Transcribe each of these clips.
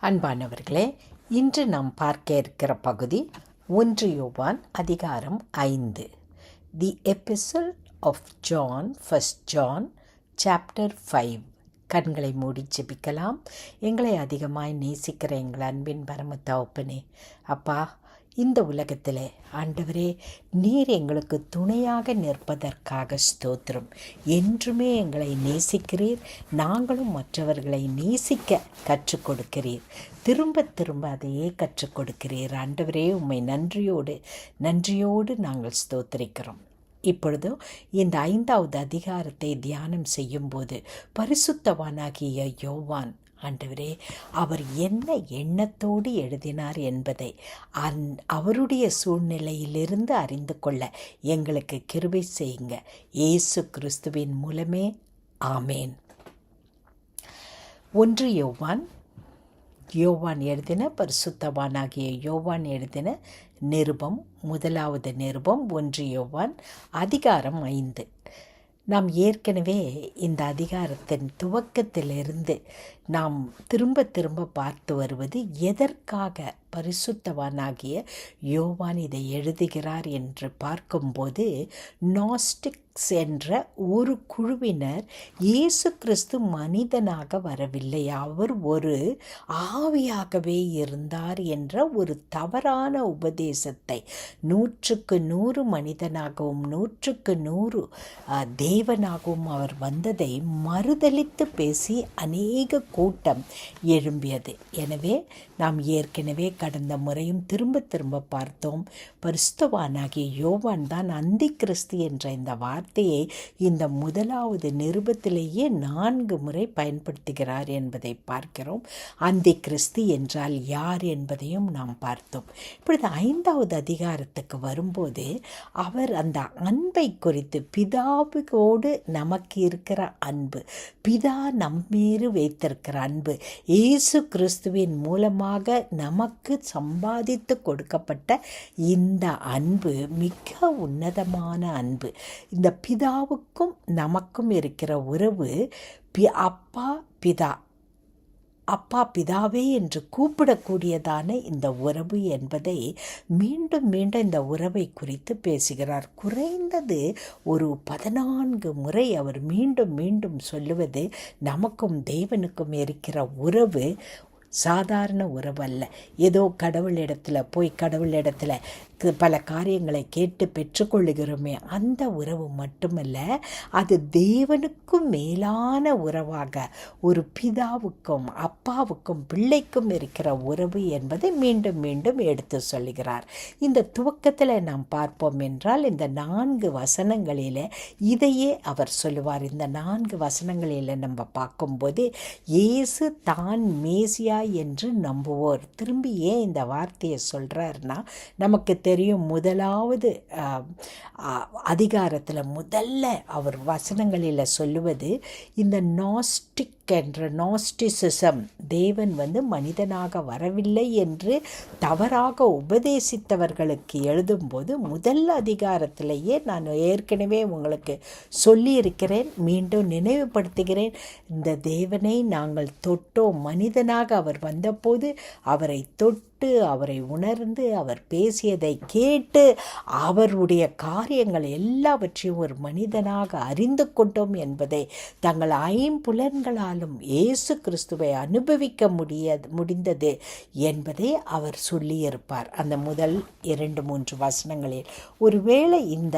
அன்பானவர்களே, இன்று நாம் பார்க்க இருக்கிற பகுதி 1 யோவான் அதிகாரம் 5. The epistle of John, first John chapter 5. கண்களை மூடி ஜெபிக்கலாம். எங்களை அதிகமாய் நேசிக்கிற எங்கள் அன்பின் பரம தகப்பனே, அப்பா, இந்த உலகத்தில் ஆண்டவரே, நீர் எங்களுக்கு துணையாக நிற்பதற்காக ஸ்தோத்திரம். என்றுமே எங்களை நேசிக்கிறீர், நாங்களும் மற்றவர்களை நேசிக்க கற்றுக் கொடுக்கிறீர். திரும்ப திரும்ப அதையே கற்றுக் கொடுக்கிறீர். ஆண்டவரே, உம்மை நன்றியோடு நாங்கள் ஸ்தோத்திரிக்கிறோம். இப்பொழுது இந்த 5வது அதிகாரத்தை தியானம் செய்யும்போது பரிசுத்தவானாகிய யோவான், ஆண்டவரே, அவர் என்ன எண்ணத்தோடு எழுதினார் என்பதை அவருடைய சூழ்நிலையிலிருந்து அறிந்து கொள்ள எங்களுக்கு கிருபை செய்யுங்க. இயேசு கிறிஸ்துவின் மூலமே, ஆமேன். 1 யோவான் எழுதின, பரிசுத்தவானாகிய யோவான் எழுதின நிருபம், 1வது நிருபம், 1 யோவான் அதிகாரம் 5. நாம் ஏற்கனவே இந்த அதிகாரத்தின் துவக்கத்திலிருந்து நாம் திரும்ப பார்த்து வருவது, எதற்காக பரிசுத்தவானாகிய யோவான் இதை எழுதுகிறார் என்று பார்க்கும்போது, நாஸ்டிக்ஸ் என்ற ஒரு குழுவினர் இயேசு கிறிஸ்து மனிதனாக வரவில்லை, அவர் ஒரு ஆவியாகவே இருந்தார் என்ற ஒரு தவறான உபதேசத்தை 100க்கு 100 மனிதனாகவும் 100க்கு 100 தேவனாகவும் அவர் வந்ததை மறுதலித்து பேசி அநேக கூட்டம் எழும்பியது. எனவே நாம் ஏற்கனவே கடந்த முறையும் திரும்ப பார்த்தோம், பரிசுத்தவானாகிய யோவான் தான் அந்தி கிறிஸ்து என்ற இந்த வார்த்தையை இந்த 1வது நிருபத்திலேயே 4 முறை பயன்படுத்துகிறார் என்பதை பார்க்கிறோம். அந்தி கிறிஸ்து என்றால் யார் என்பதையும் நாம் பார்த்தோம். இப்பொழுது 5வது அதிகாரத்துக்கு வரும்போது அவர் அந்த அன்பை குறித்து, பிதாவோடு நமக்கு இருக்கிற அன்பு, பிதா நம்மீது வைத்திருக்கிற அன்பு, இயேசு கிறிஸ்துவின் மூலமாக நமக்கு சம்பாதித்து கொடுக்கப்பட்ட இந்த அன்பு மிக உன்னதமான அன்பு. இந்த பிதாவுக்கும் நமக்கும் இருக்கிற உறவு, அப்பா பிதாவே என்று கூப்பிடக்கூடியதான இந்த உறவு என்பதை மீண்டும் இந்த உறவை குறித்து பேசுகிறார். குறைந்தது ஒரு 14 முறை அவர் மீண்டும் சொல்லுவது, நமக்கும் தேவனுக்கும் இருக்கிற உறவு சாதாரண உறவு அல்ல. ஏதோ கடவுளிடத்தில் பல காரியங்களை கேட்டு பெற்றுக்கொள்ளுகிறோமே, அந்த உறவு மட்டுமல்ல, அது தேவனுக்கும் மேலான உறவாக ஒரு பிதாவுக்கும் அப்பாவுக்கும் பிள்ளைக்கும் இருக்கிற உறவு என்பதை மீண்டும் எடுத்து சொல்லுகிறார். இந்த துவக்கத்தில் நாம் பார்ப்போம் என்றால், இந்த 4 வசனங்களில் இதையே அவர் சொல்லுவார். இந்த 4 வசனங்களில் நம்ம பார்க்கும்போது, இயேசு தான் மேசியா என்று நம்புவோர். திரும்பி ஏன் இந்த வார்த்தையை சொல்கிறார்னா, நமக்கு தெரியும், 1வது அதிகாரத்தில் முதல்ல அவர் வசனங்களில் சொல்லுவது, இந்த நாஸ்டிசிசம், தேவன் மனிதனாக வரவில்லை என்று தவறாக உபதேசித்தவர்களுக்கு எழுதும்போது, முதல் அதிகாரத்திலேயே நான் ஏற்கனவே உங்களுக்கு சொல்லியிருக்கிறேன், மீண்டும் நினைவுபடுத்துகிறேன். இந்த தேவனை நாங்கள் தொட்டோம், மனிதனாக அவர் வந்தபோது அவரை தொட்டு, அவரை உணர்ந்து, அவர் பேசியதை கேட்டு, அவருடைய காரியங்கள் எல்லாவற்றையும் ஒரு மனிதனாக அறிந்து கொண்டோம் என்பதை தங்கள் 5 புலன்களாலும் இயேசு கிறிஸ்துவை அனுபவிக்க முடிந்தது என்பதை அவர் சொல்லியிருப்பார் அந்த முதல் 2-3 வசனங்களில். ஒருவேளை இந்த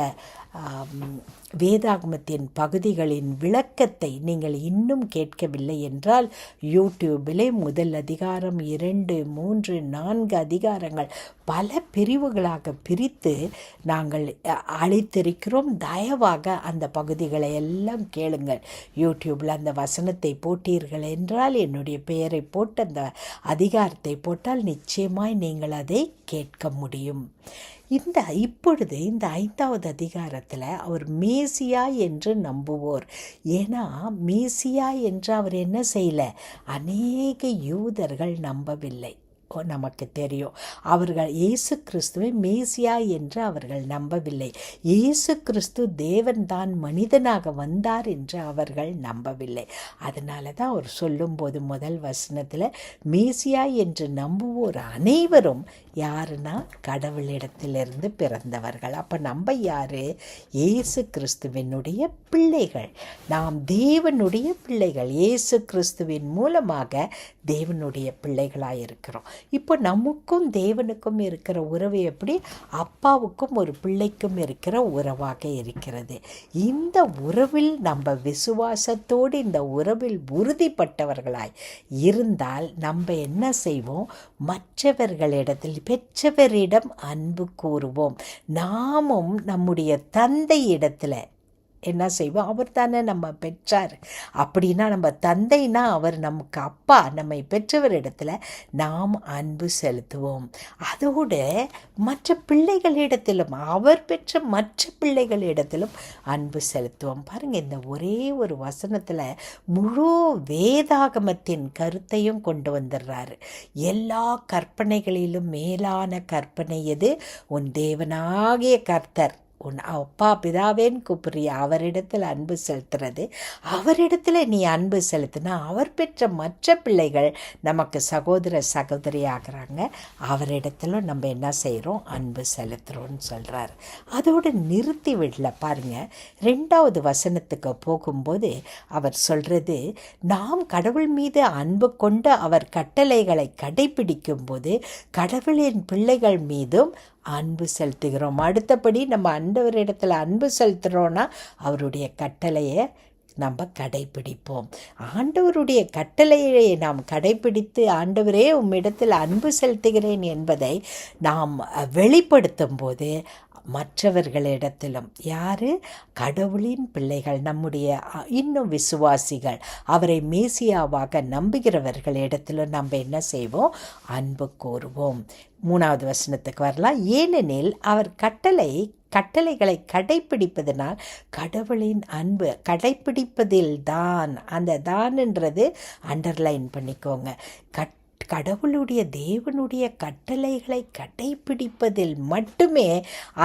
வேதாகமத்தின் பகுதிகளின் விளக்கத்தை நீங்கள் இன்னும் கேட்கவில்லை என்றால், யூடியூபிலே 1 அதிகாரம், 2, 3, 4 அதிகாரங்கள் பல பிரிவுகளாக பிரித்து நாங்கள் அளித்திருக்கிறோம். தயவாக அந்த பகுதிகளை எல்லாம் கேளுங்கள். யூடியூப்பில் அந்த வசனத்தை போட்டீர்கள் என்றால், என்னுடைய பெயரை போட்டு அந்த அதிகாரத்தை போட்டால் நிச்சயமாய் நீங்கள் அதை கேட்க முடியும். இப்பொழுது இந்த 5வது அதிகாரத்தில் அவர் மேசியா என்று நம்புவோர். ஏன்னா மேசியா என்று அவர் என்ன செய்யல, அநேக யூதர்கள் நம்பவில்லை. நமக்கு தெரியும். அவர்கள் இயேசு கிறிஸ்துவை மேசியா என்று அவர்கள் நம்பவில்லை. இயேசு கிறிஸ்து தேவன்தான் மனிதனாக வந்தார் என்று அவர்கள் நம்பவில்லை. அதனால தான் அவர் சொல்லும்போது முதல் வசனத்தில் மேசியா என்று நம்புவோர் அனைவரும் யாருன்னா கடவுளிடத்திலிருந்து பிறந்தவர்கள். அப்போ நம்ம யாரு? இயேசு கிறிஸ்துவினுடைய பிள்ளைகள். நாம் தேவனுடைய பிள்ளைகள். இயேசு கிறிஸ்துவின் மூலமாக தேவனுடைய பிள்ளைகளாக இருக்கிறோம். இப்போ நமக்கும் தேவனுக்கும் இருக்கிற உறவு எப்படி? அப்பாவுக்கும் ஒரு பிள்ளைக்கும் இருக்கிற உறவாக இருக்கிறது. இந்த உறவில் நம்ம விசுவாசத்தோடு இந்த உறவில் உறுதிப்பட்டவர்களாய் இருந்தால் நம்ம என்ன செய்வோம்? மற்றவர்களிடத்தில் பெற்றவரிடம் அன்பு கூறுவோம். நாமும் நம்முடைய தந்தை இடத்துல என்ன செய்வோம்? அவர் தானே நம்ம பெற்றார். அப்படின்னா நம்ம தந்தைனா அவர் நமக்கு அப்பா. நம்மை பெற்றவரிடத்துல நாம் அன்பு செலுத்துவோம். அதோடு மற்ற பிள்ளைகளிடத்திலும், அவர் பெற்ற மற்ற பிள்ளைகளிடத்திலும் அன்பு செலுத்துவோம். பாருங்கள், இந்த ஒரே ஒரு வசனத்தில் முழு வேதாகமத்தின் கருத்தையும் கொண்டு வந்துடுறாரு. எல்லா கற்பனைகளிலும் மேலான கற்பனை எது? உன் தேவனாகிய கர்த்தர் உன் அப்பா பிதாவேன்னு கூப்பிடுறிய அவரிடத்தில் அன்பு செலுத்துறது. அவரிடத்தில் நீ அன்பு செலுத்தினா அவர் பெற்ற மற்ற பிள்ளைகள் நமக்கு சகோதர சகோதரி ஆகிறாங்க. அவரிடத்துல நம்ம என்ன செய்கிறோம்? அன்பு செலுத்துகிறோன்னு சொல்கிறார். அதோடு நிறுத்தி விடல. பாருங்கள், 2வது வசனத்துக்கு போகும்போது அவர் சொல்கிறது, நாம் கடவுள் மீது அன்பு கொண்டு அவர் கட்டளைகளை கடைபிடிக்கும் போது கடவுளின் பிள்ளைகள் மீதும் அன்பு செலுத்துகிறோம். அடுத்தபடி நம்ம ஆண்டவரிடத்தில் அன்பு செலுத்துகிறோன்னா அவருடைய கட்டளையை நம்ம கடைப்பிடிப்போம். ஆண்டவருடைய கட்டளையை நாம் கடைப்பிடித்து ஆண்டவரே உம்மிடத்தில் அன்பு செலுத்துகிறேன் என்பதை நாம் வெளிப்படுத்தும் போது மற்றவர்களிடத்திலும் யார்? கடவுளின் பிள்ளைகள், நம்முடைய இன்னும் விசுவாசிகள், அவரை மேசியாவாக நம்புகிறவர்களிடத்திலும் நம்ம என்ன செய்வோம்? அன்பு கூறுவோம். 3வது வசனத்துக்கு வரலாம். ஏனெனில் அவர் கட்டளைகளை கடைப்பிடிப்பதனால் கடவுளின் அன்பு கடைப்பிடிப்பதில் தான், அந்த தான்ன்றது அண்டர்லைன் பண்ணிக்கோங்க. கடவுளுடைய தேவனுடைய கட்டளைகளை கடைப்பிடிப்பதில் மட்டுமே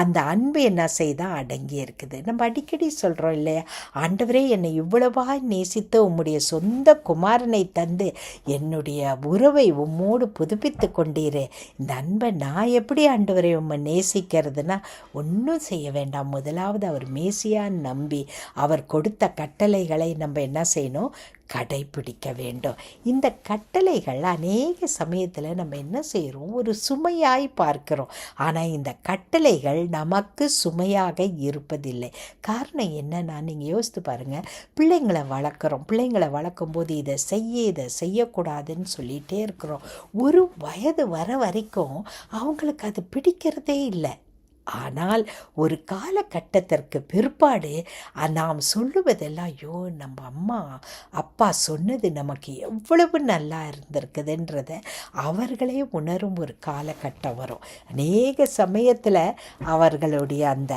அந்த அன்பு என்ன செய்தால் அடங்கி இருக்குது. நம்ம அடிக்கடி சொல்கிறோம் இல்லையா, ஆண்டவரே என்னை இவ்வளவாய் நேசித்து உம்முடைய சொந்த குமாரனை தந்து என்னுடைய உறவை உம்மோடு புதுப்பித்து கொண்டீரே, இந்த அன்பை நான் எப்படி ஆண்டவரை உம்மை நேசிக்கிறதுனா ஒன்றும் செய்ய வேண்டாம். முதலாவது அவர் மேசியான்னு நம்பி அவர் கொடுத்த கட்டளைகளை நம்ம என்ன செய்யணும்? கடைப்பிடிக்க வேண்டும். இந்த கட்டளைகள் அநேக சமயத்தில் நம்ம என்ன செய்கிறோம்? ஒரு சுமையாய் பார்க்கிறோம். ஆனால் இந்த கட்டளைகள் நமக்கு சுமையாக இருப்பதில்லை. காரணம் என்னன்னா, நீங்கள் யோசித்து பாருங்கள். பிள்ளைங்களை வளர்க்கும் போது இதை செய்யக்கூடாதுன்னு சொல்லிகிட்டே இருக்கிறோம். ஒரு வயது வர வரைக்கும் அவங்களுக்கு அது பிடிக்கிறதே இல்லை. ஆனால் ஒரு காலகட்டத்திற்கு பிற்பாடு நாம் சொல்லுவதெல்லாம், ஐயோ நம்ம அம்மா அப்பா சொன்னது நமக்கு எவ்வளவு நல்லா இருந்திருக்குதுன்றதை அவர்களே உணரும் ஒரு காலகட்டம் வரும். அநேக சமயத்தில் அவர்களுடைய அந்த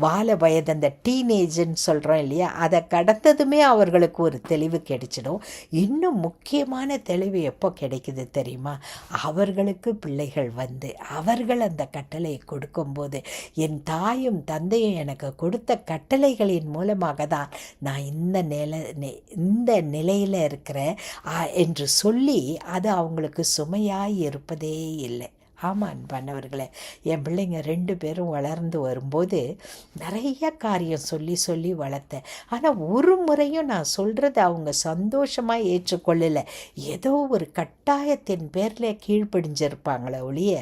வால வயது, அந்த டீனேஜ்ன்னு சொல்கிறோம் இல்லையா, அதை கடந்ததுமே அவர்களுக்கு ஒரு தெளிவு கிடைச்சிடும். இன்னும் முக்கியமான தெளிவு எப்போ கிடைக்குது தெரியுமா? அவர்களுக்கு பிள்ளைகள் வந்து அவர்கள் அந்த கட்டளையை கொடுக்கும்போது, என் தாயும் தந்தையும் எனக்கு கொடுத்த கட்டளைகளின் மூலமாக தான் நான் இந்த நிலையில் இருக்கிறேன் என்று சொல்லி அது அவங்களுக்கு சுமையாய் இருப்பதே இல்லை. ஆமாம் அன்பானவர்களே, என் பிள்ளைங்க 2 பேரும் வளர்ந்து வரும்போது நிறைய காரியம் சொல்லி வளர்த்தேன். ஆனால் ஒரு முறையும் நான் சொல்கிறத அவங்க சந்தோஷமாக ஏற்றுக்கொள்ளலை. ஏதோ ஒரு கட்டாயத்தின் பேரில் கீழ்ப்படிஞ்சிருப்பாங்களே ஒழிய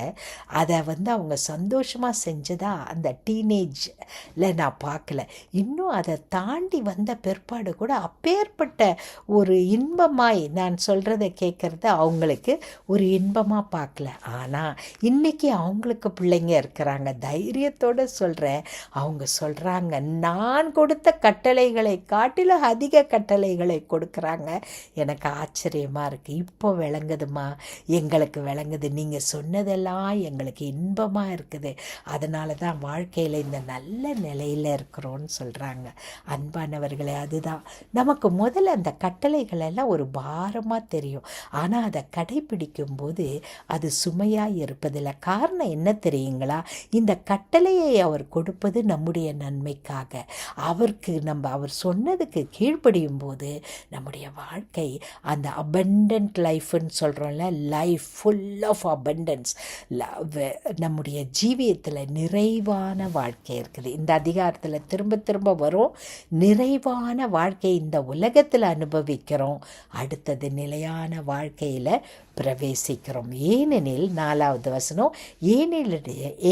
அதை அவங்க சந்தோஷமாக செஞ்சதா அந்த டீனேஜில் நான் பார்க்கல. இன்னும் அதை தாண்டி வந்த பிற்பாடு கூட அப்பேற்பட்ட ஒரு இன்பமாய் நான் சொல்கிறத கேட்குறத அவங்களுக்கு ஒரு இன்பமாக பார்க்கல. ஆனால் இன்றைக்கி அவங்களுக்கு பிள்ளைங்க இருக்கிறாங்க. தைரியத்தோடு சொல்கிறேன். அவங்க சொல்கிறாங்க, நான் கொடுத்த கட்டளைகளை காட்டிலும் அதிக கட்டளைகளை கொடுக்குறாங்க. எனக்கு ஆச்சரியமாக இருக்குது. இப்போ விளங்குதுமா, எங்களுக்கு விளங்குது. நீங்கள் சொன்னதெல்லாம் எங்களுக்கு இன்பமாக இருக்குது. அதனால தான் வாழ்க்கையில் இந்த நல்ல நிலையில் இருக்கிறோன்னு சொல்கிறாங்க. அன்பானவர்களே, அதுதான் நமக்கு முதல்ல அந்த கட்டளைகள் எல்லாம் ஒரு பாரமாக தெரியும். ஆனால் அதை கடைபிடிக்கும்போது அது சுமையாக இருப்பதில்லை. காரணம் என்ன தெரியுங்களா? இந்த கட்டளையை அவர் கொடுப்பது நம்முடைய நன்மைக்காக. அவர் சொன்னதுக்கு கீழ்ப்படியும் போது நம்முடைய வாழ்க்கை அந்த அபண்டன்ட் லைஃப்னு சொல்கிறோம்ல, லைஃப் ஃபுல் ஆஃப் அபண்டன்ஸ், நம்முடைய ஜீவியத்தில் நிறைவான வாழ்க்கை இருக்குது. இந்த அதிகாரத்தில் திரும்ப திரும்ப வரும். நிறைவான வாழ்க்கை இந்த உலகத்தில் அனுபவிக்கிறோம், அடுத்தது நிலையான வாழ்க்கையில் பிரவேசிக்கிறோம். ஏனெனில் 4வது வசனம்,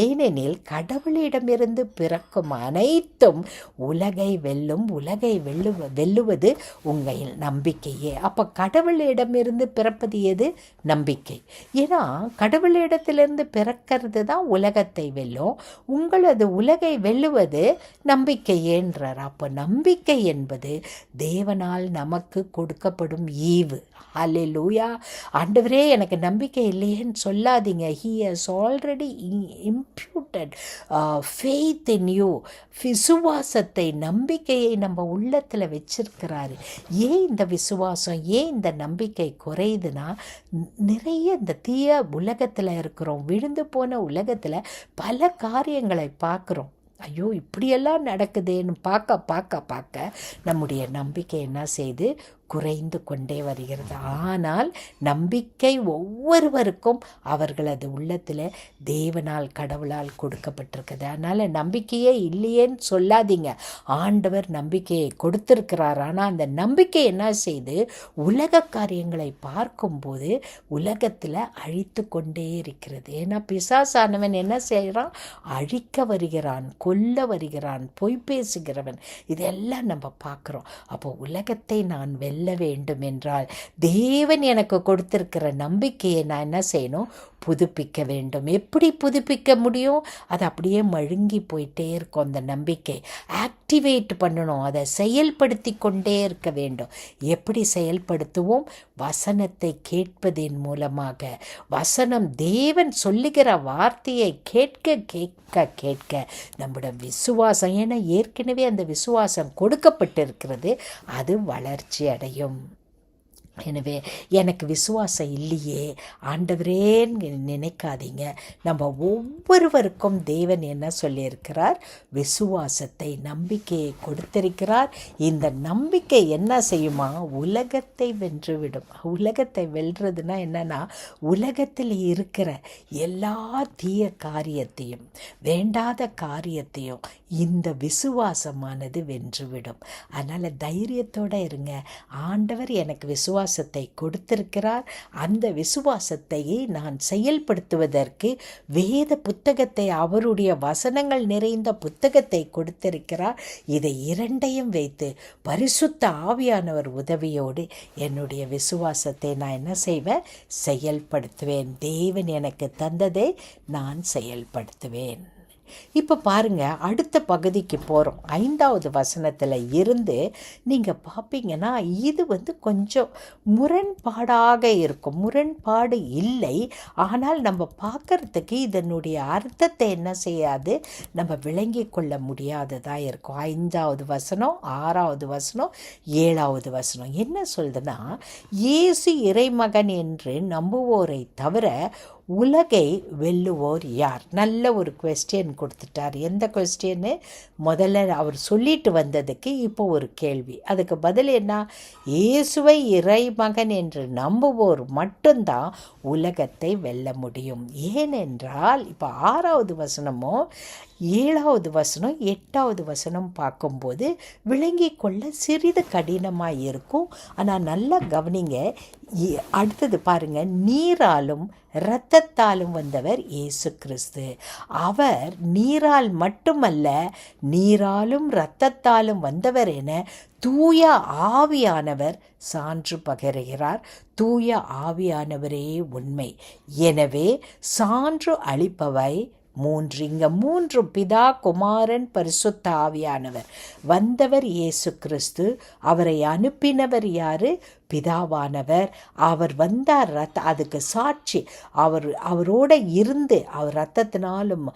ஏனெனில் கடவுளிடமிருந்து பிறக்கும் அனைத்தும் உலகை வெல்லும், உலகை வெல்லுவது உங்கள் நம்பிக்கையே. அப்போ கடவுளிடமிருந்து பிறப்பது எது? நம்பிக்கை. ஏன்னா கடவுளிடத்திலிருந்து பிறக்கிறது தான் உலகத்தை வெல்லும். உங்களது உலகை வெல்லுவது நம்பிக்கையேன்றார். அப்போ நம்பிக்கை என்பது தேவனால் நமக்கு கொடுக்கப்படும் ஈவு. ஹல்லேலூயா. ஆண்டவரே, எனக்கு நம்பிக்கை இல்லையேன்னு சொல்லாதீங்க. He has already imputed faith in you. விசுவாசத்தை, நம்பிக்கையை நம்ம உள்ளத்தில் வச்சிருக்கிறாரு. ஏன் இந்த விசுவாசம், ஏன் இந்த நம்பிக்கை குறையுதுன்னா, நிறைய இந்த தீய உலகத்தில் இருக்கிறோம். விழுந்து போன உலகத்தில் பல காரியங்களை பார்க்குறோம். ஐயோ, இப்படியெல்லாம் நடக்குதேன்னு பார்க்க நம்முடைய நம்பிக்கை என்ன செய்து குறைந்து கொண்டே வருகிறது. ஆனால் நம்பிக்கை ஒவ்வொருவருக்கும் அவர்களது உள்ளத்தில் தேவனால், கடவுளால் கொடுக்கப்பட்டிருக்குது. அதனால் நம்பிக்கையே இல்லையேன்னு சொல்லாதீங்க. ஆண்டவர் நம்பிக்கையை கொடுத்திருக்கிறார். ஆனால் அந்த நம்பிக்கை என்ன செய்து உலக காரியங்களை பார்க்கும்போது உலகத்தில் அழித்து கொண்டே இருக்கிறது. ஏன்னா பிசாசானவன் என்ன செய்கிறான்? அழிக்க வருகிறான், கொல்ல வருகிறான், பொய் பேசுகிறவன். இதெல்லாம் நம்ம பார்க்குறோம். அப்போ உலகத்தை நான் வெல்ல வேண்டும் என்றால் தேவன் எனக்கு கொடுத்திருக்கிற நம்பிக்கையை நான் என்ன செய்யணும்? புதுப்பிக்க வேண்டும். எப்படி புதுப்பிக்க முடியும்? அது அப்படியே மழுங்கி போயிட்டே இருக்கும். அந்த நம்பிக்கை ஆக்டிவேட் பண்ணணும், அதை செயல்படுத்தி கொண்டே இருக்க வேண்டும். எப்படி செயல்படுத்துவோம்? வசனத்தை கேட்பதின் மூலமாக. வசனம், தேவன் சொல்லுகிற வார்த்தையை கேட்க கேட்க கேட்க நம்முடைய விசுவாசம், ஏன்னா ஏற்கனவே அந்த விசுவாசம் கொடுக்கப்பட்டிருக்கிறது, அது வளர்ச்சி அடையும். எனவே எனக்கு விசுவாசம் இல்லையே ஆண்டவரேன்னு நினைக்காதீங்க. நம்ம ஒவ்வொருவருக்கும் தேவன் என்ன சொல்லியிருக்கிறார்? விசுவாசத்தை, நம்பிக்கையை கொடுத்திருக்கிறார். இந்த நம்பிக்கை என்ன செய்யுமா? உலகத்தை வென்றுவிடும். உலகத்தை வெல்றதுன்னா என்னன்னா, உலகத்தில் இருக்கிற எல்லா தீய காரியத்தையும், வேண்டாத காரியத்தையும் இந்த விசுவாசமானது வென்றுவிடும். அதனால் தைரியத்தோடு இருங்க. ஆண்டவர் எனக்கு விசுவாசத்தை கொடுத்திருக்கிறார். அந்த விசுவாசத்தை நான் செயல்படுத்துவதற்கு வேத புத்தகத்தை, அவருடைய வசனங்கள் நிறைந்த புத்தகத்தை கொடுத்திருக்கிறார். இதை இரண்டையும் வைத்து பரிசுத்த ஆவியானவர் உதவியோடு என்னுடைய விசுவாசத்தை நான் என்ன செய்வேன்? செயல்படுத்துவேன். தேவன் எனக்கு தந்ததை நான் செயல்படுத்துவேன். இப்போ பாருங்க, அடுத்த பகுதிக்கு போகிறோம். 5வது வசனத்தில் இருந்து நீங்கள் பார்ப்பீங்கன்னா இது கொஞ்சம் முரண்பாடாக இருக்கும். முரண்பாடு இல்லை, ஆனால் நம்ம பார்க்கறதுக்கு இதனுடைய அர்த்தத்தை என்ன செய்யாது, நம்ம விளங்கி கொள்ள முடியாததாக இருக்கும். 5வது வசனம், 6வது வசனம், 7வது வசனம் என்ன சொல்லுதுன்னா, இயேசு இறைமகன் என்று நம்புவோரை தவிர உலகை வெல்லுவோர் யார்? நல்ல ஒரு கொஸ்டின் கொடுத்துட்டார். எந்த கொஸ்டின்னு? முதல்ல அவர் சொல்லிட்டு வந்ததுக்கு இப்போ ஒரு கேள்வி. அதுக்கு பதில் என்ன? இயேசுவை இறைமகன் என்று நம்புவோர் மட்டும்தான் உலகத்தை வெல்ல முடியும். ஏனென்றால் இப்போ 6வது வசனமோ 7வது வசனம் 8வது வசனம் பார்க்கும்போது விளங்கி கொள்ள சிறிது கடினமாக இருக்கும். ஆனால் நல்லா கவனிங்க, அடுத்தது பாருங்க, நீராலும் இரத்தத்தாலும் வந்தவர் இயேசு கிறிஸ்து. அவர் நீரால் மட்டுமல்ல, நீராலும் இரத்தத்தாலும் வந்தவர் என தூய ஆவியானவர் சான்று பகருகிறார். தூய ஆவியானவரே உண்மை. எனவே சான்று அளிப்பவை மூன்று. இங்க மூன்று: பிதா, குமாரன், பரிசுத்த ஆவியானவர். வந்தவர் இயேசு கிறிஸ்து. அவரை அனுப்பினவர் யாரு? பிதாவானவர். அவர் வந்தார், அதுக்கு சாட்சி அவரோட இருந்து அவர் இரத்தத்தினாலும்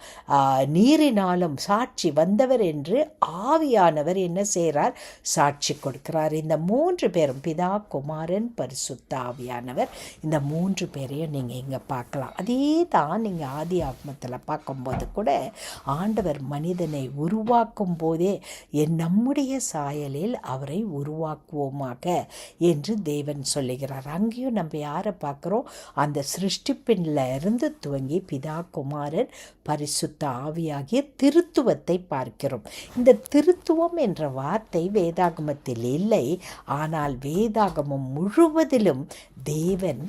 நீரினாலும் சாட்சி வந்தவர் என்று ஆவியானவர் என்ன செய்கிறார்? சாட்சி கொடுக்கிறார். இந்த மூன்று பேரும், பிதா, குமாரன், பரிசுத்த ஆவியானவர், இந்த மூன்று பேரையும் நீங்கள் இங்கே பார்க்கலாம். அதே தான் நீங்கள் ஆதி ஆகமத்தில் பார்க்கும்போது கூட ஆண்டவர் மனிதனை உருவாக்கும் போதே நம்முடைய சாயலில் அவரை உருவாக்குவோமாக என்று தேவன் சொல்லுகிறார். அங்கேயும் நம்ம யாரை பார்க்குறோம்? அந்த சிருஷ்டிப்பின்ல இருந்து துவங்கி பிதா, குமாரன், பரிசுத்த ஆவியாகிய திருத்துவத்தை பார்க்கிறோம். இந்த திருத்துவம் என்ற வார்த்தை வேதாகமத்தில் இல்லை. ஆனால் வேதாகமம் முழுவதிலும் தேவன்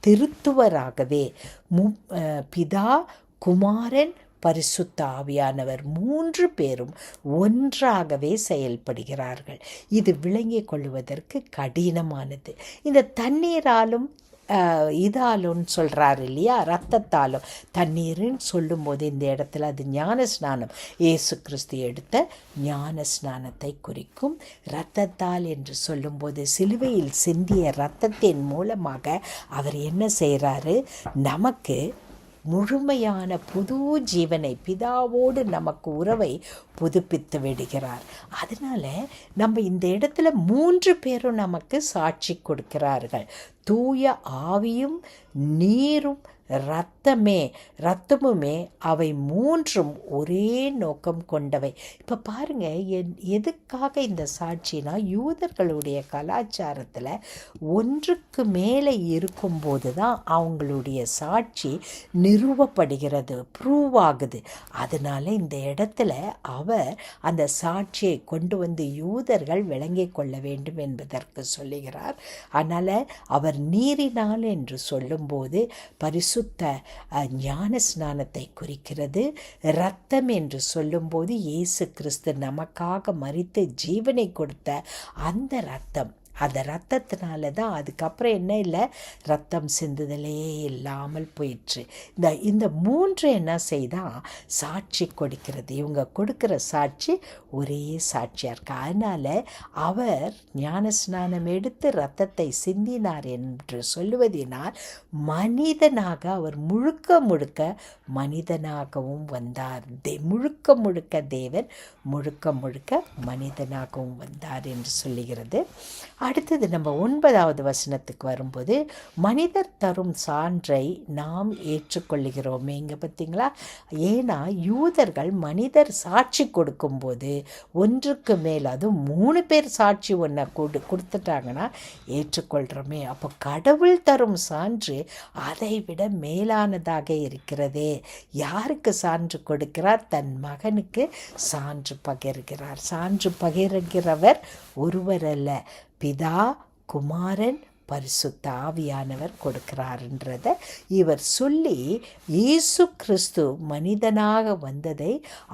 திருத்துவராகவே பிதா, குமாரன், பரிசுத்த ஆவியானவர் மூன்று பேரும் ஒன்றாகவே செயல்படுகிறார்கள். இது விளங்கிக் கொள்வதற்கு கடினமானது. இந்த தண்ணீராலும் இதாலும் சொல்கிறார் இல்லையா, இரத்தத்தாலும். தண்ணீர்னு சொல்லும்போது இந்த இடத்துல அது ஞான ஸ்நானம், இயேசு கிறிஸ்து எடுத்த ஞான ஸ்நானத்தை குறிக்கும். இரத்தத்தால் என்று சொல்லும்போது சிலுவையில் சிந்திய இரத்தத்தின் மூலமாக அவர் என்ன செய்கிறாரு? நமக்கு முழுமையான புது ஜீவனை, பிதாவோடு நமக்கு உறவை புதுப்பித்து விடுகிறார். அதனால் நம்ம இந்த இடத்துல மூன்று பேரும் நமக்கு சாட்சி கொடுக்கிறார்கள். தூய ஆவியும் நீரும் இரத்தமுமே அவை மூன்றும் ஒரே நோக்கம் கொண்டவை. இப்போ பாருங்கள், எதுக்காக இந்த சாட்சினா, யூதர்களுடைய கலாச்சாரத்தில் ஒன்றுக்கு மேலே இருக்கும்போது தான் அவங்களுடைய சாட்சி நிறுவப்படுகிறது, ப்ரூவ் ஆகுது. அதனால் இந்த இடத்துல அவர் அந்த சாட்சியை கொண்டு வந்து யூதர்கள் விளங்கிக் கொள்ள வேண்டும் என்பதற்கு சொல்லுகிறார். அதனால் அவர் நீரினால் என்று சொல்லும்போது பரிசுத்த ஞான ஸ்நானத்தை குறிக்கிறது. இரத்தம் என்று சொல்லும்போது இயேசு கிறிஸ்து நமக்காக மரித்து ஜீவனை கொடுத்த அந்த இரத்தம். அந்த இரத்தத்தினால தான் அதுக்கப்புறம் என்ன இல்லை, இரத்தம் சிந்துதலே இல்லாமல் போயிடுச்சு. இந்த மூன்று என்ன செய்தால் சாட்சி கொடுக்கிறது. இவங்க கொடுக்குற சாட்சி ஒரே சாட்சியாக இருக்கு. அதனால் அவர் ஞான ஸ்நானம் எடுத்து இரத்தத்தை சிந்தினார் என்று சொல்லுவதினால் மனிதனாக அவர் முழுக்க மனிதனாகவும் வந்தார். முழுக்க தேவன், முழுக்க மனிதனாகவும் வந்தார் என்று சொல்லுகிறது. அடுத்தது நம்ம 9வது வசனத்துக்கு வரும்போது, மனிதர் தரும் சான்றை நாம் ஏற்றுக்கொள்ளுகிறோமே. இங்கே பார்த்தீங்களா? ஏன்னா யூதர்கள் மனிதர் சாட்சி கொடுக்கும்போது ஒன்றுக்கு மேல், அதுவும் 3 பேர் சாட்சி ஒன்றை கொடுத்துட்டாங்கன்னா ஏற்றுக்கொள்கிறோமே. அப்போ கடவுள் தரும் சான்று அதை விட மேலானதாக இருக்கிறதே. யாருக்கு சான்று கொடுக்கிறார்? தன் மகனுக்கு சான்று பகிர்கிறார். சான்று பகிர்கிறவர் ஒருவர் அல்ல, பிதா, குமாரன், பரிசுத்த ஆவியானவர் கொடுக்கிறார்ன்றதை இவர் சொல்லி, இயேசு கிறிஸ்து மனிதனாக வந்ததை,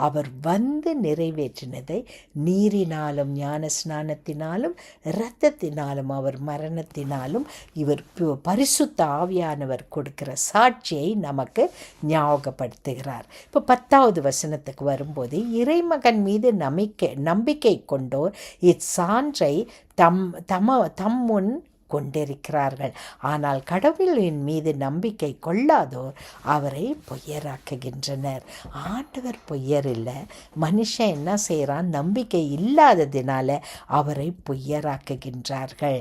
அவர் வந்து நிறைவேற்றினதை, நீரினாலும் ஞான ஸ்நானத்தினாலும் இரத்தத்தினாலும் அவர் மரணத்தினாலும் இவர் பரிசுத்த ஆவியானவர் கொடுக்கிற சாட்சியை நமக்கு ஞாபகப்படுத்துகிறார். இப்போ 10வது வசனத்துக்கு வரும்போது, இறைமகன் மீது நம்பிக்கை கொண்டோர் இச்சான்றை தம் முன் கொண்டிருக்கிறார்கள். ஆனால் கடவுளின் மீது நம்பிக்கை கொள்ளாதோர் அவரை பொய்யராக்குகின்றனர். ஆண்டவர் பொய்யர் இல்லை. மனுஷன் என்ன செய்கிறான்? நம்பிக்கை இல்லாததினால அவரை பொய்யராக்குகின்றார்கள்.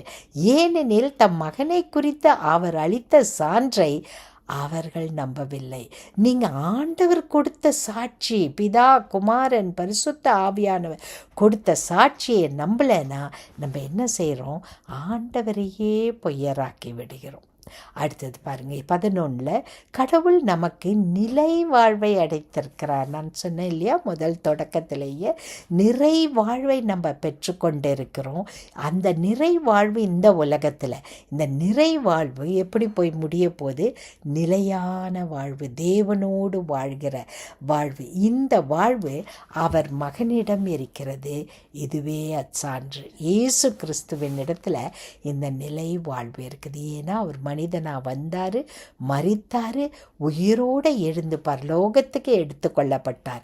ஏனெனில் தம் மகனை குறித்த அவர் அளித்த சான்றை அவர்கள் நம்பவில்லை. நீங்கள் ஆண்டவர் கொடுத்த சாட்சி, பிதா, குமாரன், பரிசுத்த ஆவியானவர் கொடுத்த சாட்சியை நம்பலைன்னா நம்ம என்ன செய்கிறோம்? ஆண்டவரையே பொய்யராக்கி விடுகிறோம். அடுத்தது பாருங்கள் 11 கடவுள் நமக்கு நிலை வாழ்வை அடைத்திருக்கிறார். நான் சொன்னேன் இல்லையா, முதல் தொடக்கத்திலேயே நிறை வாழ்வை நம்ம பெற்றுக்கொண்டு இருக்கிறோம். அந்த நிறை வாழ்வு இந்த உலகத்தில், இந்த நிறை வாழ்வு எப்படி போய் முடிய போது, நிலையான வாழ்வு, தேவனோடு வாழ்கிற வாழ்வு. இந்த வாழ்வு அவர் மகனிடம் இருக்கிறது. இதுவே அச்சான்று. இயேசு கிறிஸ்துவின் இடத்துல இந்த நிலை வாழ்வு இருக்குது. ஏன்னா அவர் மனிதனாக வந்தார், மரித்தார், உயிரோடு எழுந்து பரலோகத்துக்கு எடுத்து கொள்ளப்பட்டார்.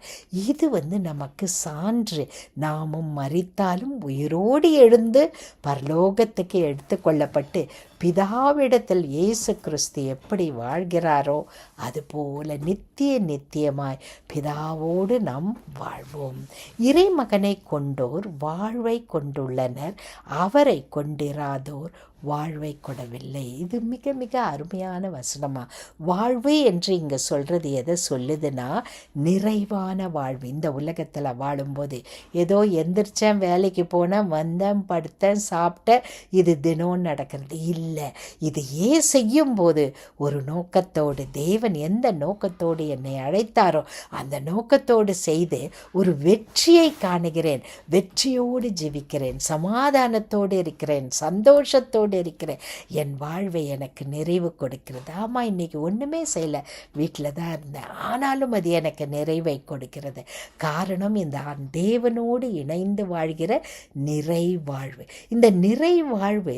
இது நமக்கு சான்று. நாமும் மரித்தாலும் உயிரோடு எழுந்து பரலோகத்துக்கு எடுத்து கொள்ளப்பட்டு பிதாவிடத்தில் இயேசு கிறிஸ்து எப்படி வாழ்கிறாரோ அதுபோல நித்தியமாய் பிதாவோடு நாம் வாழ்வோம். இறைமகனை கொண்டோர் வாழ்வை கொண்டுள்ளனர், அவரை கொண்டிராதோர் வாழ்வை கொடவில்லை. இது மிக மிக அருமையான வசனமா. வாழ்வு என்று இங்கே சொல்கிறது எதை சொல்லுதுன்னா, நிறைவான வாழ்வு. இந்த உலகத்தில் வாழும்போது ஏதோ எந்திரிச்சேன், வேலைக்கு போனேன், வந்தேன், படுத்தேன், சாப்பிட்டேன், இது தினம் நடக்கிறது இல்லை. இது ஏன் செய்யும்போது ஒரு நோக்கத்தோடு, தேவன் எந்த நோக்கத்தோடு என்னை அழைத்தாரோ அந்த நோக்கத்தோடு செய்து ஒரு வெற்றியை காணுகிறேன், வெற்றியோடு ஜீவிக்கிறேன், சமாதானத்தோடு இருக்கிறேன், சந்தோஷத்தோடு இருக்கிறேன். என் வாழ்வை எனக்கு நிறைவு கொடுக்கிறது. ஆமாம், இன்னைக்கு ஒன்றுமே செய்யலை, வீட்டில் தான் இருந்தேன், ஆனாலும் அது எனக்கு நிறைவை கொடுக்கிறது. காரணம் இந்த தேவனோடு இணைந்து வாழ்கிற நிறை வாழ்வு. இந்த நிறை வாழ்வு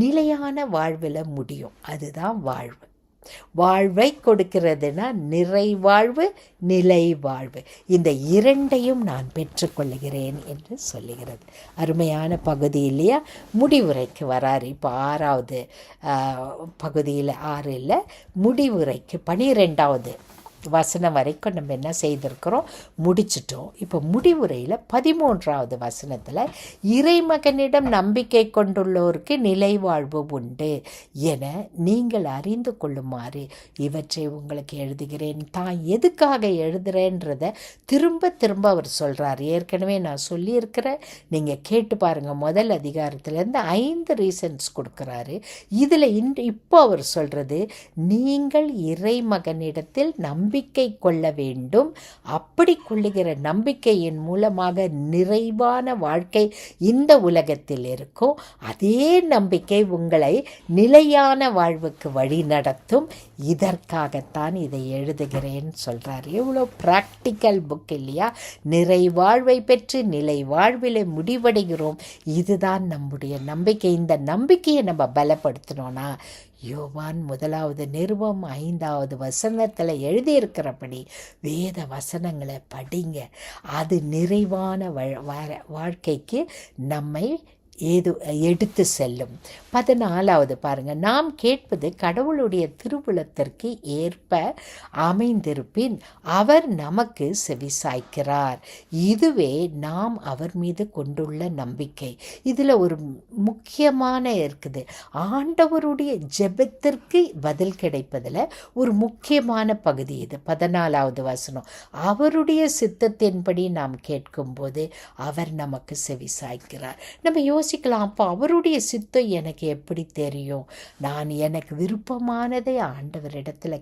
நிலையான வாழ்வில் முடியும். அதுதான் வாழ்வு. வாழ்வை கொடுக்கிறதுனா நிறை வாழ்வு, நிலை வாழ்வு. இந்த இரண்டையும் நான் பெற்றுக்கொள்கிறேன் என்று சொல்லுகிறது. அருமையான பகுதி இல்லையா? முடிவுரைக்கு வராரு. இப்போ 6வது பகுதியில் 6 இல்லை, முடிவுரைக்கு 12வது வசனம் வரைக்கும் நம்ம என்ன செய்திருக்கிறோம், முடிச்சிட்டோம். இப்போ முடிவுரையில் 13வது வசனத்தில் இறைமகனிடம் நம்பிக்கை கொண்டுள்ளோருக்கு நிலை வாழ்வு உண்டு என நீங்கள் அறிந்து கொள்ளுமாறு இவற்றை உங்களுக்கு எழுதுகிறேன். தான் எதுக்காக எழுதுகிறேன்றதை திரும்ப திரும்ப அவர் சொல்கிறார். ஏற்கனவே நான் சொல்லியிருக்கிறேன், நீங்கள் கேட்டு பாருங்கள். முதல் அதிகாரத்துலேருந்து 5 ரீசன்ஸ் கொடுக்குறாரு. இதில் இப்போ அவர் சொல்கிறது, நீங்கள் இறைமகனிடத்தில் நம்பிக்கை கொள்ள வேண்டும். அப்படி கொள்ளுகிற நம்பிக்கையின் மூலமாக நிறைவான வாழ்க்கை இந்த உலகத்தில் இருக்கும். அதே நம்பிக்கை உங்களை நிலையான வாழ்வுக்கு வழி நடத்தும். இதற்காகத்தான் இதை எழுதுகிறேன்னு சொல்கிறார். எவ்வளோ ப்ராக்டிக்கல் புக் இல்லையா? நிறை வாழ்வை பெற்று நிலை வாழ்வில் முடிவடைகிறோம். இதுதான் நம்முடைய நம்பிக்கை. இந்த நம்பிக்கையை நம்ம பலப்படுத்தணும்னா யோவான் 1வது நிருபம் 5வது வசனத்தில் எழுதியிருக்கிறபடி வேத வசனங்களை படிங்க. அது நிறைவான வாழ்க்கைக்கு நம்மை எடுத்து செல்லும். 14வது பாருங்கள், நாம் கேட்பது கடவுளுடைய திருவுளத்திற்கு ஏற்ப அமைந்திருப்பின் அவர் நமக்கு செவிசாய்க்கிறார். இதுவே நாம் அவர் மீது கொண்டுள்ள நம்பிக்கை. இதில் ஒரு முக்கியமான இருக்குது. ஆண்டவருடைய ஜெபத்திற்கு பதில் கிடைப்பதில் ஒரு முக்கியமான பகுதி இது. 14வது வசனம், அவருடைய சித்தத்தின்படி நாம் கேட்கும்போது அவர் நமக்கு செவிசாய்க்கிறார். நம்ம யோசிக்கலாம், அப்போ அவருடைய சித்தம் எனக்கு எப்படி தெரியும்? நான் எனக்கு விருப்பமானதை ஆண்டவரிடத்துல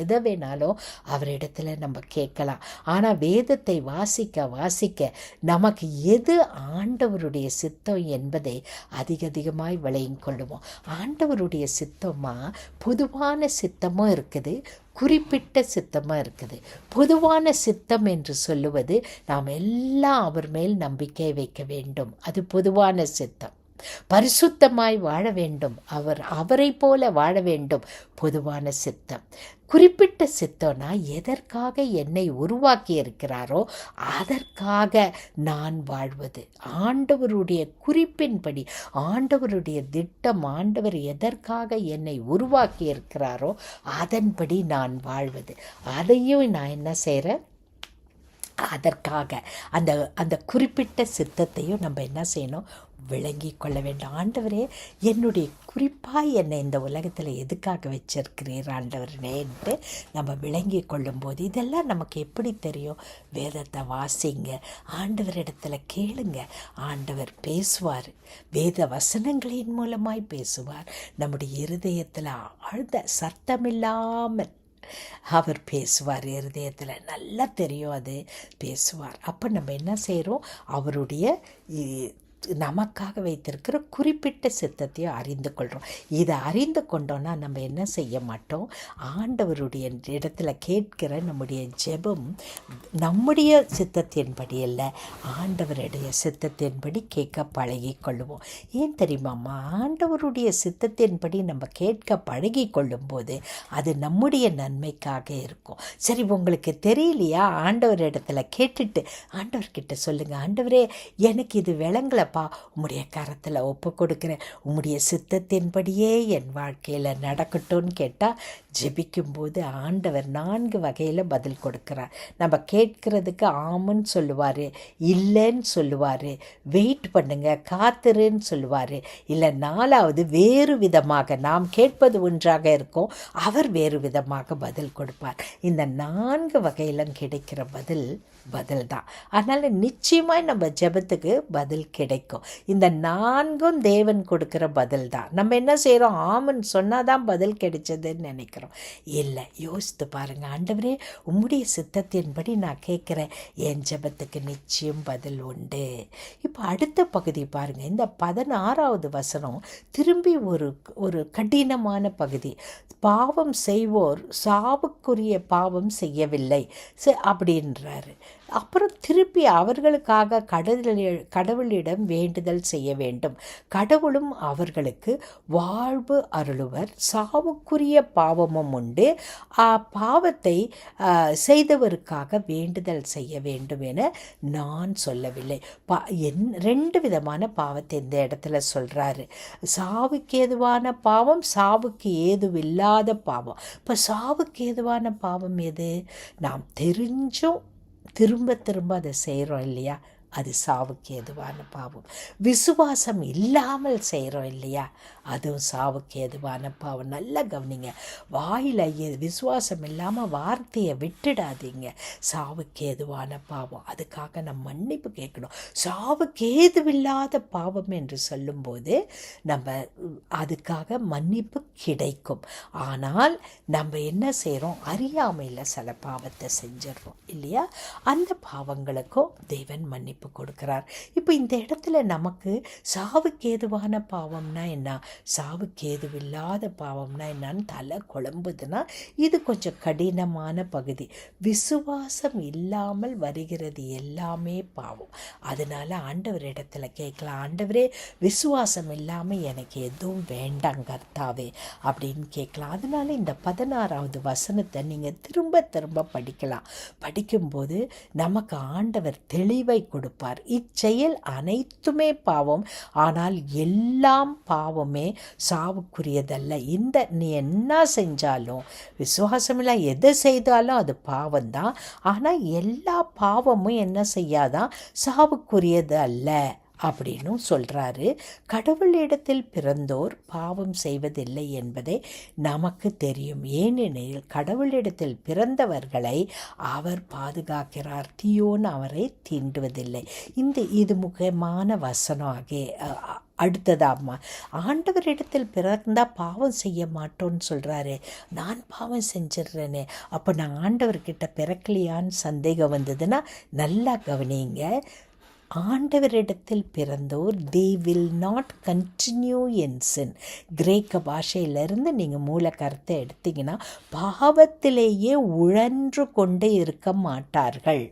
எதை வேணாலும் அவரிடத்துல நம்ம கேட்கலாம். ஆனால் வேதத்தை வாசிக்க நமக்கு எது ஆண்டவருடைய சித்தம் என்பதை அதிகமாய் விளையும் கொள்ளுவோம். ஆண்டவருடைய சித்தமா பொதுவான சித்தமும் இருக்குது, குறிப்பிட்ட சித்தமாக இருக்குது. பொதுவான சித்தம் என்று சொல்லுவது நாம் எல்லாம் அவர் மேல் நம்பிக்கை வைக்க வேண்டும். அது பொதுவான சித்தம். பரிசுத்தமாய் வாழ வேண்டும், அவரை போல வாழ வேண்டும், பொதுவான சித்தம். குறிப்பிட்ட சித்தம்னா எதற்காக என்னை உருவாக்கி இருக்கிறாரோ அதற்காக நான் வாழ்வது. ஆண்டவருடைய குறிப்பின்படி, ஆண்டவருடைய திட்டம், ஆண்டவர் எதற்காக என்னை உருவாக்கி இருக்கிறாரோ அதன்படி நான் வாழ்வது. அதையும் நான் என்ன செய்கிறேன், அதற்காக அந்த அந்த குறிப்பிட்ட சித்தத்தையும் நம்ம என்ன செய்யணும், விளங்கி கொள்ள வேண்டும். ஆண்டவரே, என்னுடைய குறிப்பாக என்னை இந்த உலகத்தில் எதுக்காக வச்சிருக்கிறீர் ஆண்டவரேன்ட்டு நம்ம விளங்கி கொள்ளும்போது, இதெல்லாம் நமக்கு எப்படி தெரியும்? வேதத்தை வாசிங்க, ஆண்டவரிடத்தில் கேளுங்க, ஆண்டவர் பேசுவார், வேத வசனங்களின் மூலமாய் பேசுவார். நம்முடைய இருதயத்தில் ஆழ்ந்த சத்தமில்லாமல் அவர் பேசுவார். இருதயத்தில் நல்லா தெரியும், அது பேசுவார். அப்போ நம்ம என்ன செய்கிறோம், அவருடைய நமக்காக வைத்திருக்கிற குறிப்பிட்ட சித்தத்தையும் அறிந்து கொள்கிறோம். இதை அறிந்து கொண்டோன்னா நம்ம என்ன செய்ய மாட்டோம், ஆண்டவருடைய இடத்துல கேட்கிற நம்முடைய ஜெபம் நம்முடைய சித்தத்தின்படி அல்ல, ஆண்டவருடைய சித்தத்தின்படி கேட்க பழகி கொள்ளுவோம். ஏன் தெரியுமாம்மா? ஆண்டவருடைய சித்தத்தின்படி நம்ம கேட்க பழகி கொள்ளும்போது அது நம்முடைய நன்மைக்காக இருக்கும். சரி, உங்களுக்கு தெரியலையா? ஆண்டவர் இடத்துல கேட்டுட்டு ஆண்டவர்கிட்ட சொல்லுங்கள், ஆண்டவரே எனக்கு இது விளங்கலப்பா, உம்முடைய கரத்தில் ஒப்பு கொடுக்குறேன், உம்முடைய சித்தத்தின்படியே என் வாழ்க்கையில் நடக்கட்டும்னு கேட்டால், ஜெபிக்கும்போது ஆண்டவர் 4 வகையில் பதில் கொடுக்குறார். நம்ம கேட்கறதுக்கு ஆமுன்னு சொல்லுவார், இல்லைன்னு சொல்லுவார், வெயிட் பண்ணுங்க, காத்துருன்னு சொல்லுவார், இல்லை 4வது வேறு விதமாக, நாம் கேட்பது ஒன்றாக இருக்கும், அவர் வேறு விதமாக பதில் கொடுப்பார். இந்த 4 வகையிலும் கிடைக்கிற பதில் தான். அதனால் நிச்சயமாய் நம்ம ஜெபத்துக்கு பதில் கிடைக்கும். இந்த 4ம் தேவன் கொடுக்குற பதில் தான். நம்ம என்ன செய்கிறோம், ஆமன் சொன்னால் தான் பதில் கிடைச்சதுன்னு நினைக்கிறோம். இல்லை, யோசித்து பாருங்கள். ஆண்டவரே, உம்முடைய சித்தத்தின்படி நான் கேட்குறேன், என் ஜெபத்துக்கு நிச்சயம் பதில் உண்டு. இப்போ அடுத்த பகுதி பாருங்கள். இந்த 16வது வசனம் திரும்பி ஒரு கடினமான பகுதி. பாவம் செய்வோர் சாவுக்குரிய பாவம் செய்யவில்லை அப்படின்றாரு. அப்புறம் திருப்பி அவர்களுக்காக கடவுளிடம் வேண்டுதல் செய்ய வேண்டும், கடவுளும் அவர்களுக்கு வாழ்வு அருளுவர், சாவுக்குரிய பாவமும் உண்டு, பாவத்தை செய்தவருக்காக வேண்டுதல் செய்ய வேண்டும் என நான் சொல்லவில்லை. 2 விதமான பாவத்தை இந்த இடத்துல சொல்கிறாரு. சாவுக்கு ஏதுவான பாவம், சாவுக்கு ஏதுவில்லாத பாவம். இப்போ சாவுக்கு ஏதுவான பாவம் எது? நாம் தெரிஞ்சும் திரும்ப அதை செய்கிறோம் இல்லையா, அது சாவுக்கு ஏதுவான பாவம். விசுவாசம் இல்லாமல் செய்கிறோம் இல்லையா, அதுவும் சாவுக்கு ஏதுவான பாவம். நல்லா கவனிங்க, வாயில் விசுவாசம் இல்லாமல் வார்த்தையை விட்டுடாதீங்க. சாவுக்கு ஏதுவான பாவம், அதுக்காக நம்ம மன்னிப்பு கேட்கணும். சாவுக்கு ஏதுவில்லாத பாவம் என்று சொல்லும்போது நம்ம அதுக்காக மன்னிப்பு கிடைக்கும். ஆனால் நம்ம என்ன செய்கிறோம், அறியாமையில் சில பாவத்தை செஞ்சிடறோம் இல்லையா, அந்த பாவங்களுக்கும் தேவன் மன்னிப்பு கொடுக்கிறார். இப்போ இந்த இடத்துல நமக்கு சாவுக்கு ஏதுவான பாவம்னா என்ன, சாவுக்கு ஏதுவில்லாத பாவம்னா என்னன்னு தலை குழம்புதுன்னா இது கொஞ்சம் கடினமான பகுதி. விசுவாசம் இல்லாமல் வருகிறது எல்லாமே பாவம். அதனால ஆண்டவர் இடத்துல கேட்கலாம், ஆண்டவரே விசுவாசம் இல்லாமல் எனக்கு எதுவும் வேண்டாம் கர்த்தாவே அப்படின்னு கேட்கலாம். அதனால இந்த 16வது வசனத்தை நீங்கள் திரும்ப படிக்கலாம். படிக்கும்போது நமக்கு ஆண்டவர் தெளிவை கொடுப்பார். இச்செயல் அனைத்துமே பாவம், ஆனால் எல்லாம் பாவமே சாவுக்குரியதல்ல. நீ என்ன செஞ்சாலும், விசுவாசமில்லை எதை செய்தாலும் அது பாவம்தான். ஆனால் எல்லா பாவமும் என்ன செய்யாதான், சாவுக்குரியது அல்ல அப்படின்னு சொல்கிறாரு. கடவுளிடத்தில் பிறந்தோர் பாவம் செய்வதில்லை என்பதை நமக்கு தெரியும். ஏனெனில் கடவுளிடத்தில் பிறந்தவர்களை அவர் பாதுகாக்கிறார், தீயோன் அவரை தீண்டுவதில்லை. இது முக்கியமான வசனம். அடுத்ததாம்மா, ஆண்டவரிடத்தில் பிறந்தால் பாவம் செய்ய மாட்டோன்னு சொல்கிறாரு. நான் பாவம் செஞ்சிடுறேனே, அப்போ நான் ஆண்டவர்கிட்ட பிறக்கலையான்னு சந்தேகம் வந்ததுன்னா நல்லா கவனிங்க. ஆண்டவரிடத்தில் பிறந்தோர் they will not continue in sin. கிரேக்க பாஷையிலிருந்து நீங்கள் மூல கருத்தை எடுத்தீங்கன்னா பாவத்திலேயே உழன்று கொண்டே இருக்க மாட்டார்கள்.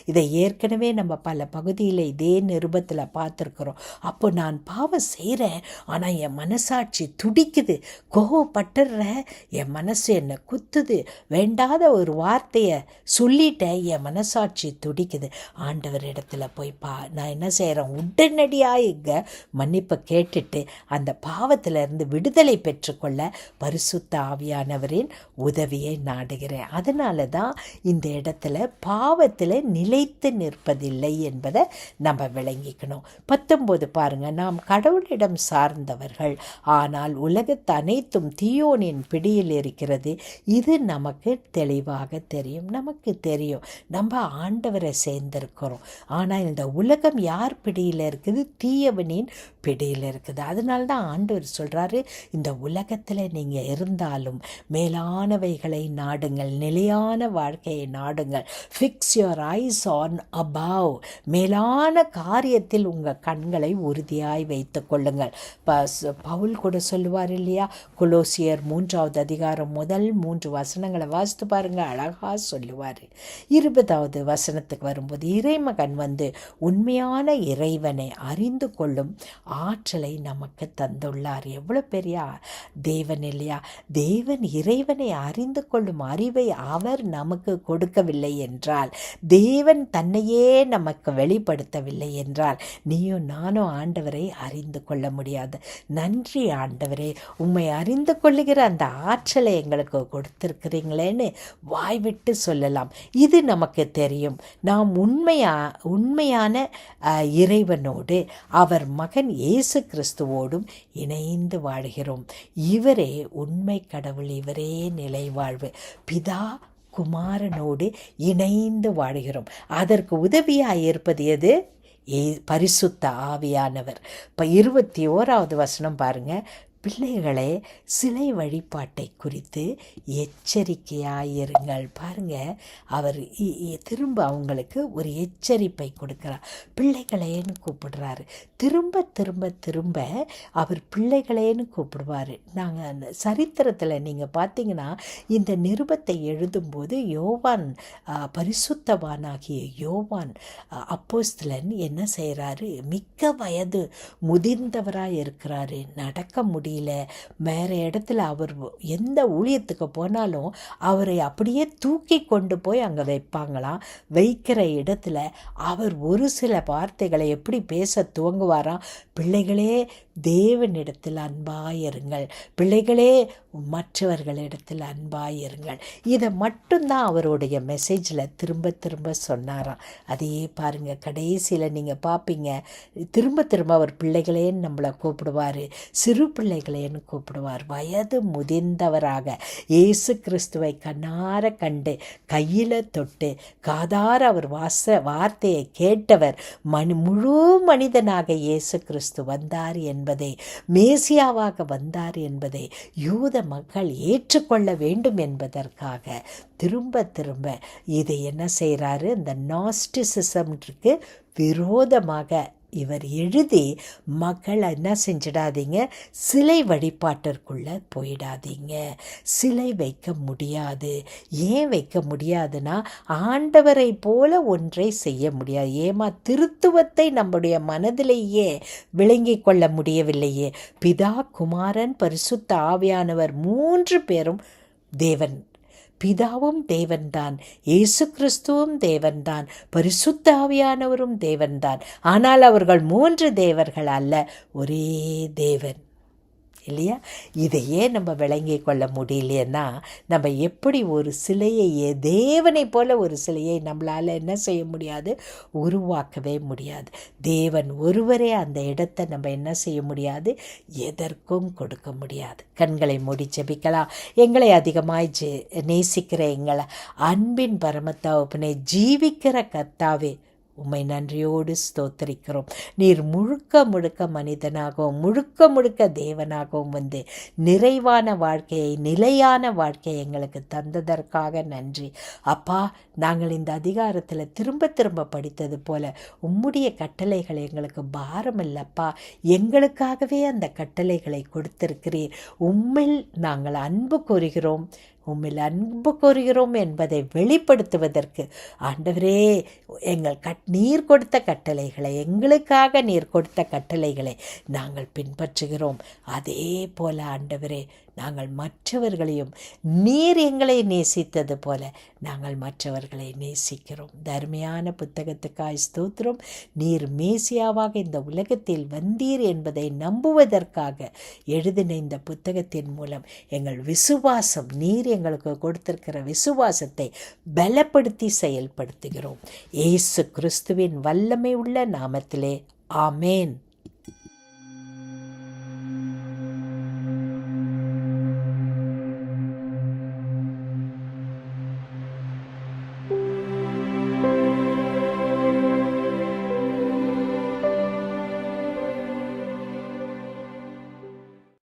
இதை ஏற்கனவே நம்ம பல பகுதியில் இதே நிருபத்தில் பார்த்துருக்குறோம். அப்போ நான் பாவம் செய்கிறேன், ஆனால் என் மனசாட்சி துடிக்குது, கோவப்பட்டுடுறேன், என் மனசு என்னை குத்துது, வேண்டாத ஒரு வார்த்தையை சொல்லிட்டேன், என் மனசாட்சி துடிக்குது. ஆண்டவர் இடத்துல போய் நான் என்ன செய்கிறேன், உடனடியாக இங்கே மன்னிப்பை கேட்டுட்டு அந்த பாவத்திலிருந்து விடுதலை பெற்றுக்கொள்ள பரிசுத்த ஆவியானவரின் உதவியை நாடுகிறேன். அதனால தான் இந்த இடத்துல பாவத்தில் நிலைத்து நிற்பதில்லை என்பதை நம்ம விளங்கிக்கணும். 19 பாருங்க, நாம் கடவுளிடம் சார்ந்தவர்கள், ஆனால் உலகத்து அனைத்தும் தீயோனின் பிடியில் இருக்கிறது. இது நமக்கு தெளிவாக தெரியும். நமக்கு தெரியும் நம்ம ஆண்டவரை சேர்ந்திருக்கிறோம். ஆனால் இந்த உலகம் யார் பிடியில் இருக்குது? தீயவனின் பிடியில் இருக்குது. அதனால தான் ஆண்டவர் சொல்கிறாரு, இந்த உலகத்தில் நீங்கள் இருந்தாலும் மேலானவைகளை நாடுங்கள், நிலையான வாழ்க்கையை நாடுங்கள். Fix your eyes on above. மேலான காரியத்தில் உங்கள் கண்களை உறுதியாய் வைத்து கொள்ளுங்கள். பவுல் கூட சொல்லுவார் இல்லையா, கொலோசியர் 3வது அதிகாரம் முதல் 3 வசனங்களை வாசித்து பாருங்கள், அழகாக சொல்லுவார். 20வது வசனத்துக்கு வரும்போது, இறைமகன் வந்து உண்மையான இறைவனை அறிந்து கொள்ளும் ஆற்றலை நமக்கு தந்துள்ளார். எவ்வளோ பெரிய தேவன் இல்லையா? தேவன் இறைவனை அறிந்து கொள்ளும் அறிவை அவர் நமக்கு கொடுக்கவில்லை என்றால், தேவன் தன்னையே நமக்கு வெளிப்படுத்தவில்லை என்றால், நீயும் நானும் ஆண்டவரை அறிந்து கொள்ள முடியாது. நன்றி ஆண்டவரே, உம்மை அறிந்து கொள்ளுகிற அந்த ஆற்றலை எங்களுக்கு கொடுத்திருக்கிறீங்களேன்னு வாய்விட்டு சொல்லலாம். இது நமக்கு தெரியும். நாம் உண்மையான இறைவனோடு அவர் மகன் இயேசு கிறிஸ்துவோடும் இணைந்து வாழ்கிறோம். இவரே உண்மை கடவுள், இவரே நிலை வாழ்வு. பிதா குமாரனோடு இணைந்து வாழ்கிறோம். அதற்கு உதவியாக இருப்பது எது? பரிசுத்த ஆவியானவர். இப்போ 21வது வசனம் பாருங்க, பிள்ளைகளே சிலை வழிபாட்டை குறித்து எச்சரிக்கையாயிருங்கள். பாருங்க, அவர் திரும்ப அவங்களுக்கு ஒரு எச்சரிப்பை கொடுக்கிறார். பிள்ளைகளேன்னு கூப்பிடுறாரு. திரும்ப திரும்ப திரும்ப அவர் பிள்ளைகளேன்னு கூப்பிடுவார். நாங்கள் சரித்திரத்தில் நீங்கள் பார்த்தீங்கன்னா, இந்த நிருபத்தை எழுதும்போது யோவான், பரிசுத்தவானாகிய யோவான் அப்போஸ்தலன் என்ன செய்கிறாரு? மிக்க வயது முதிர்ந்தவராக இருக்கிறாரு, நடக்க முடியல. வேறு இடத்துல அவர் எந்த ஊழியத்துக்கு போனாலும் அவரை அப்படியே தூக்கி கொண்டு போய் அங்கே வைப்பாங்களாம். வைக்கிற இடத்துல அவர் ஒரு சில வார்த்தைகளை எப்படி பேச துவங்குவாராம்? பிள்ளைகளே தேவனிடத்தில் அன்பாயிருங்கள், பிள்ளைகளே மற்றவர்களிடத்தில் அன்பாயிருங்கள். இதை மட்டும்தான் அவருடைய மெசேஜில் திரும்ப திரும்ப சொன்னாராம். அதையே பாருங்கள், கடைசியில் நீங்கள் பார்ப்பீங்க, திரும்ப திரும்ப அவர் பிள்ளைகளேன்னு நம்மளை கூப்பிடுவார், சிறு பிள்ளைகளேன்னு கூப்பிடுவார். வயது முதிர்ந்தவராக இயேசு கிறிஸ்துவை கண்ணார கண்டு கையில் தொட்டு காதார அவர் வார்த்தையை கேட்டவர், முழு மனிதனாக இயேசு கிறிஸ்து வந்தார் என்பதை, மேசியாவாக வந்தார் என்பதை யூத மக்கள் ஏற்றுக்கொள்ள வேண்டும் என்பதற்காக திரும்ப திரும்ப இதை என்ன செய்கிறாரு? இந்த நாஸ்டிசிசம்க்கு விரோதமாக இவர் எழுதி, மக்கள் என்ன செஞ்சிடாதீங்க, சிலை வழிபாட்டிற்குள்ளே போயிடாதீங்க, சிலை வைக்க முடியாது. ஏன் வைக்க முடியாதுன்னா, ஆண்டவரை போல ஒன்றை செய்ய முடியாது. ஏமா திருத்துவத்தை நம்முடைய மனதிலேயே விளங்கி கொள்ள முடியவில்லையே. பிதா குமாரன் பரிசுத்த ஆவியானவர் 3 பேரும் தேவன். பிதாவும் தேவன்தான், இயேசு கிறிஸ்துவும் தேவன்தான், பரிசுத்த ஆவியானவரும் தேவன்தான். ஆனால் அவர்கள் 3 தேவர்கள் அல்ல, ஒரே தேவன் இல்லையா? இதையே நம்ம விளங்கி கொள்ள முடியலைன்னா, நம்ம எப்படி ஒரு சிலையை, தேவனை போல ஒரு சிலையை நம்மளால் என்ன செய்ய முடியாது? உருவாக்கவே முடியாது. தேவன் ஒருவரே அந்த இடத்தை நம்ம என்ன செய்ய முடியாது? எதற்கும் கொடுக்க முடியாது. கண்களை மூடி ஜெபிக்கலாம். எங்களை அதிகமாய் நேசிக்கிற எங்களை அன்பின் பரமத்தாவுப்பனை, ஜீவிக்கிற கர்த்தாவே, உம்மை நன்றியோடு ஸ்தோத்திரிக்கிறோம். நீர் முழுக்க முழுக்க மனிதனாகவும் முழுக்க முழுக்க தேவனாகவும் வந்து நிறைவான வாழ்க்கையை, நிலையான வாழ்க்கையை எங்களுக்கு தந்ததற்காக நன்றி. அப்பா, நாங்கள் இந்த அதிகாரத்தில் திரும்ப திரும்ப படித்தது போல உம்முடைய கட்டளைகள் எங்களுக்கு பாரம் இல்லப்பா, எங்களுக்காகவே அந்த கட்டளைகளை கொடுத்திருக்கிறீர். உம்மில் நாங்கள் அன்பு கூறுகிறோம், உம்மில் அன்பு கூறுகிறோம் என்பதை வெளிப்படுத்துவதற்கு ஆண்டவரே, எங்கள் நீர் கொடுத்த கட்டளைகளை, எங்களுக்காக நீர் கொடுத்த கட்டளைகளை நாங்கள் பின்பற்றுகிறோம். அதே போல ஆண்டவரே, நாங்கள் மற்றவர்களையும் நீர் எங்களை நேசித்தது போல நாங்கள் மற்றவர்களை நேசிக்கிறோம். தர்மையான புத்தகத்துக்காய் ஸ்தோத்திரம். நீர் மேசியாவாக இந்த உலகத்தில் வந்தீர் என்பதை நம்புவதற்காக எழுதின இந்த புத்தகத்தின் மூலம் எங்கள் விசுவாசம், நீர் எங்களுக்கு கொடுத்திருக்கிற விசுவாசத்தை பலப்படுத்தி செயல்படுத்துகிறோம். இயேசு கிறிஸ்துவின் வல்லமை உள்ள நாமத்திலே ஆமேன்.